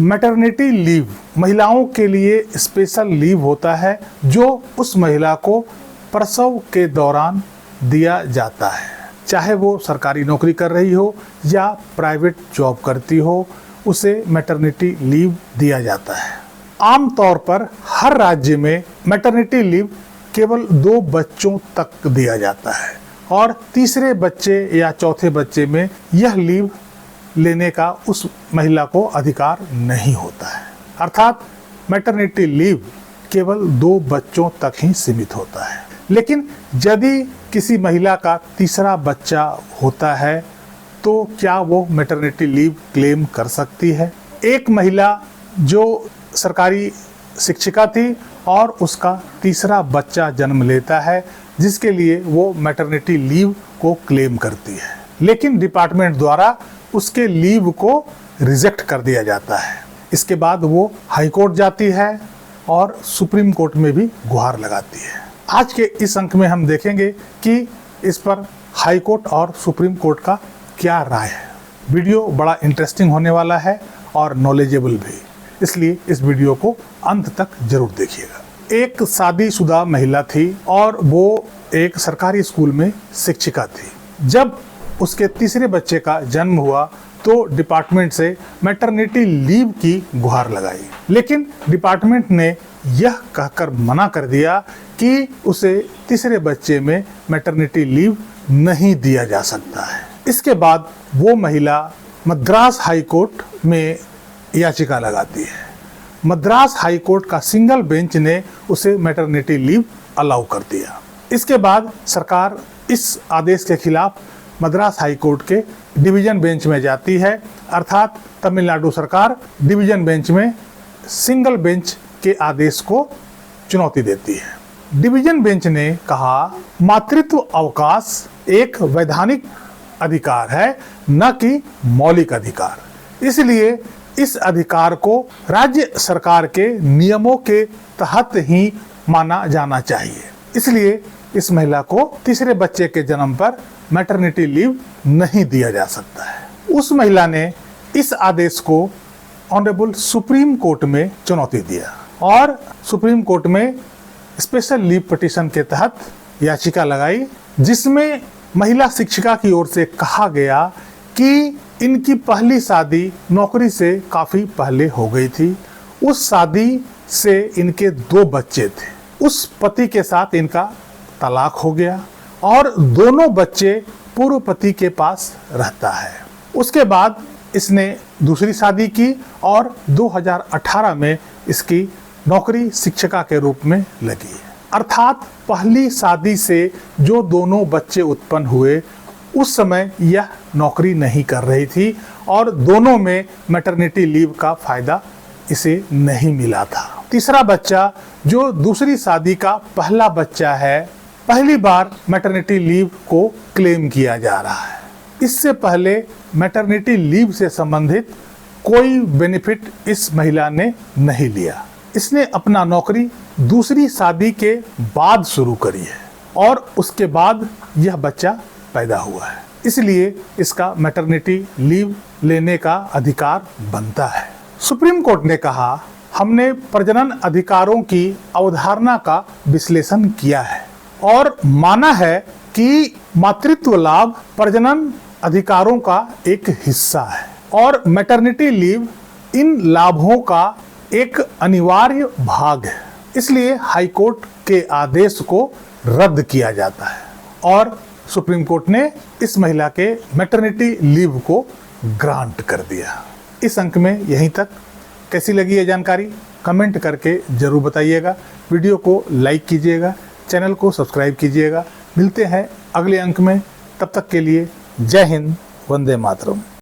Maternity leave महिलाओं के लिए स्पेशल लीव होता है जो उस महिला को प्रसव के दौरान दिया जाता है, चाहे वो सरकारी नौकरी कर रही हो या प्राइवेट जॉब करती हो, उसे मैटरनिटी लीव दिया जाता है। आमतौर पर हर राज्य में मैटरनिटी लीव केवल 2 बच्चों तक दिया जाता है और तीसरे बच्चे या चौथे बच्चे में यह लीव लेने का उस महिला को अधिकार नहीं होता है। अर्थात मैटरनिटी लीव केवल 2 बच्चों तक ही सीमित होता है। लेकिन यदि किसी महिला का तीसरा बच्चा होता है तो क्या वो मैटरनिटी लीव क्लेम कर सकती है? एक महिला जो सरकारी शिक्षिका थी और उसका तीसरा बच्चा जन्म लेता है, जिसके लिए वो मैटरनिटी लीव को क्लेम करती है, लेकिन डिपार्टमेंट द्वारा उसके लीव को रिजेक्ट कर दिया जाता है। इसके बाद वो हाई कोर्ट जाती है और सुप्रीम कोर्ट में भी गुहार लगाती है। आज के इस अंक में हम देखेंगे कि इस पर हाई कोर्ट और सुप्रीम कोर्ट का क्या राय है। वीडियो बड़ा इंटरेस्टिंग होने वाला है और नॉलेजेबल भी, इसलिए इस वीडियो को अंत तक जरूर देखिएगा। एक शादीशुदा महिला थी और वो एक सरकारी स्कूल में शिक्षिका थी। जब उसके तीसरे बच्चे का जन्म हुआ तो डिपार्टमेंट से मैटरनिटी लीव की गुहार लगाई, लेकिन डिपार्टमेंट ने यह कहकर मना कर दिया कि उसे तीसरे बच्चे में मैटरनिटी लीव नहीं दिया जा सकता है। इसके बाद वो महिला मद्रास हाई कोर्ट में याचिका लगाती है। मद्रास हाई कोर्ट का सिंगल बेंच ने उसे मैटरनिटी लीव अलाउ कर दिया। इसके बाद सरकार इस आदेश के खिलाफ मद्रास हाई कोर्ट के डिवीजन बेंच में जाती है, अर्थात तमिलनाडु सरकार डिवीजन बेंच में सिंगल बेंच के आदेश को चुनौती देती है। डिवीजन बेंच ने कहा, मातृत्व अवकाश एक वैधानिक अधिकार है, न कि मौलिक अधिकार। इसलिए इस अधिकार को राज्य सरकार के नियमों के तहत ही माना जाना चाहिए। इसलिए इस महिला को तीसरे बच्चे के जन्म पर मैटरनिटी लीव नहीं दिया जा सकता है। उस महिला ने इस आदेश को ऑनरेबल सुप्रीम कोर्ट में चुनौती दिया और सुप्रीम कोर्ट में स्पेशल लीव पिटीशन के तहत याचिका लगाई, जिसमें महिला शिक्षिका की ओर से कहा गया कि इनकी पहली शादी नौकरी से काफी पहले हो गई थी। उस शादी से इनके 2 बच्चे थे। उस पति के साथ इनका तलाक हो गया और दोनों बच्चे पूर्व पति के पास रहता है। उसके बाद इसने दूसरी शादी की और 2018 में इसकी नौकरी शिक्षिका के रूप में लगी। अर्थात पहली शादी से जो दोनों बच्चे उत्पन्न हुए उस समय यह नौकरी नहीं कर रही थी और दोनों में मैटरनिटी लीव का फायदा इसे नहीं मिला था। तीसरा बच्चा जो दूसरी शादी का पहला बच्चा है, पहली बार मैटरनिटी लीव को क्लेम किया जा रहा है। इससे पहले मैटरनिटी लीव से संबंधित कोई बेनिफिट इस महिला ने नहीं लिया। इसने अपना नौकरी दूसरी शादी के बाद शुरू करी है और उसके बाद यह बच्चा पैदा हुआ है, इसलिए इसका मैटरनिटी लीव लेने का अधिकार बनता है। सुप्रीम कोर्ट ने कहा, हमने प्रजनन अधिकारों की अवधारणा का विश्लेषण किया है और माना है कि मातृत्व लाभ प्रजनन अधिकारों का एक हिस्सा है और मैटरनिटी लीव इन लाभों का एक अनिवार्य भाग है। इसलिए हाई कोर्ट के आदेश को रद्द किया जाता है और सुप्रीम कोर्ट ने इस महिला के मैटरनिटी लीव को ग्रांट कर दिया। इस अंक में यहीं तक। कैसी लगी ये जानकारी कमेंट करके जरूर बताइएगा। वीडियो को लाइक कीजिएगा, चैनल को सब्सक्राइब कीजिएगा। मिलते हैं अगले अंक में, तब तक के लिए जय हिंद, वंदे मातरम।